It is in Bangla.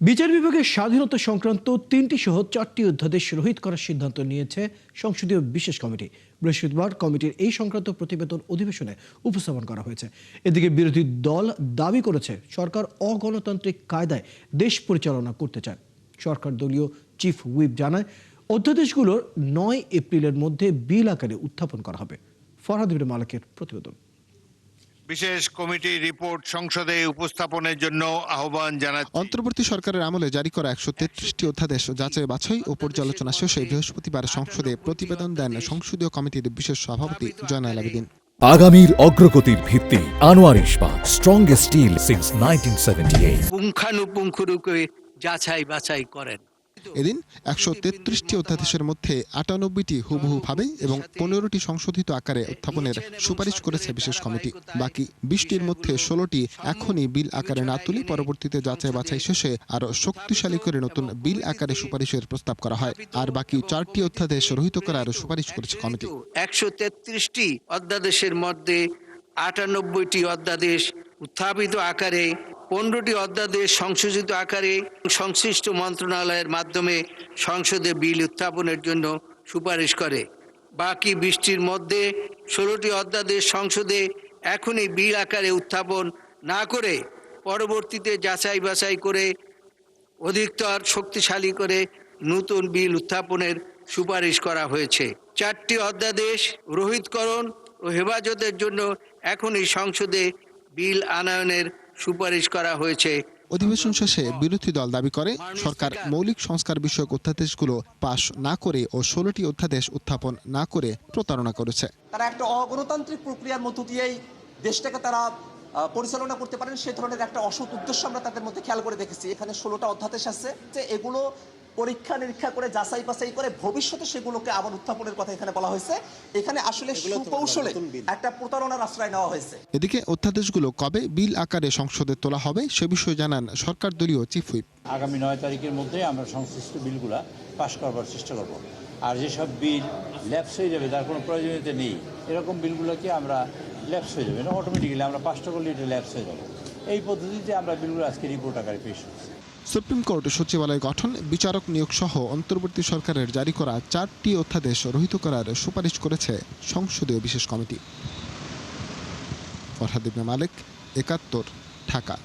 বিচার বিভাগের স্বাধীনতা সংক্রান্ত ৩টি সহ 4টি অধ্যাদেশ রহিত করার সিদ্ধান্ত নিয়েছে সংসদীয় বিশেষ কমিটি। বৃহস্পতিবার কমিটির এই সংক্রান্ত প্রতিবেদন অধিবেশনে উপস্থাপন করা হয়েছে। এদিকে বিরোধী দল দাবি করেছে সরকার অগণতান্ত্রিক কায়দায় দেশ পরিচালনা করতে চায়। সরকার দলীয় চিফ হুইপ জানায় অধ্যাদেশগুলোর ৯ এপ্রিলের মধ্যে বিল আকারে উত্থাপন করা হবে। ফরহাদ ইবনে মালিকের প্রতিবেদন। বিশেষ কমিটির রিপোর্ট সংসদে উপস্থাপনের জন্য আহ্বান জানাচ্ছি। অন্তর্বর্তী সরকারের আমলে জারি করা ১৩৩টি অধ্যাদেশ যাচাই বাছাই ও পর্যালোচনা শেষে বৃহস্পতিবার সংসদে প্রতিবেদন দেন সংসদীয় কমিটির বিশেষ সভাপতি জয়নাল আবেদিন। আগামীর অগ্রগতির ভিত্তি আনোয়ার ইস্পাত, স্ট্রংগেস্ট স্টিল সিন্স 1978। পুঙ্খানুপুঙ্খরূপে যাচাই বাছাই করেন। এদিন ১৩৩টি অধ্যাদেশের মধ্যে ৯৮টি হুবহুভাবে এবং ১৫টি সংশোধিত আকারে উত্থাপনের সুপারিশ করেছে বিশেষ কমিটি। বাকি ২০টির মধ্যে ১৬টি এখনই বিল আকারে না তুলে পরবর্তীতে যাচাই বাছাই শেষে আরও শক্তিশালী করে নতুন বিল আকারে সুপারিশের প্রস্তাব করা হয়। আর বাকি 4টি অধ্যাদেশ রহিত করার সুপারিশ করেছে কমিটি। ১৩৩টি অধ্যাদেশের মধ্যে ৯৮টি অধ্যাদেশ উত্থাপিত আকারে, 15টি অধ্যাদেশ সংশোধিত আকারে সংশ্লিষ্ট মন্ত্রণালয়ের মাধ্যমে সংসদে বিল উত্থাপনের জন্য সুপারিশ করে। বাকি 20টির মধ্যে 16টি অধ্যাদেশ সংসদে এখনই বিল আকারে উত্থাপন না করে পরবর্তীতে যাচাই বাছাই করে অধিকতর শক্তিশালী করে নতুন বিল উত্থাপনের সুপারিশ করা হয়েছে। 4টি অধ্যাদেশ রহিতকরণ ও হেফাজতের জন্য এখনই সংসদে বিল আনয়নের সুপারিশ করা হয়েছে। অধিবেশন শেষে বিরোধী দল দাবি করে সরকার মৌলিক সংস্কার বিষয়ক অধ্যাদেশগুলো পাশ না করে ও 16টি অধ্যাদেশ উত্থাপন না করে প্রতারণা করেছে। তারা একটা অগণতান্ত্রিক প্রক্রিয়ার মধ্য দিয়েই দেশটাকে তারা পরিচালনা করতে পারেন, সে ধরনের একটা অসৎ উদ্দেশ্য আমরা তাদের মধ্যে খেয়াল করে দেখেছি। এখানে 16টা অধ্যাদেশ আছে যে এগুলো পরীক্ষা নিরীক্ষা করে যাচাই বাছাই করে ভবিষ্যতে সেগুলোকে আবার উত্থাপনের কথা এখানে বলা হয়েছে। এখানে আসলে সুকৌশলে একটা প্রতারণার আশ্রয় নেওয়া হয়েছে। এদিকে অধ্যাদেশগুলো কবে বিল আকারে সংসদে তোলা হবে সে বিষয়ে জানান সরকার দলীয় চিফ হুইপ। আগামী 9 তারিখের মধ্যে আমরা সংশ্লিষ্ট বিলগুলা পাশ করবার চেষ্টা করব। আর যেসব বিল ল্যাপস হয়ে যাবে, তার কোনো প্রয়োজনীয়তা নেই, এরকম বিলগুলোকে আমরা ল্যাপস হয়ে যাবে, অটোমেটিক্যালি আমরা পাশটা করলে এটা ল্যাপস হয়ে যাবে। এই পদ্ধতিতে আমরা বিলগুলো আজকে রিপোর্ট আকারে পেশ করছি। সুপ্রিম কোর্ট সচিবালয় গঠন, বিচারক নিয়োগ সহ অন্তর্বর্তী সরকারের জারি করা 4টি অধ্যাদেশ রহিত করার সুপারিশ করেছে সংসদীয় বিশেষ কমিটি। ফরহাদ ইবনে মালিক, ৭১, ঢাকা।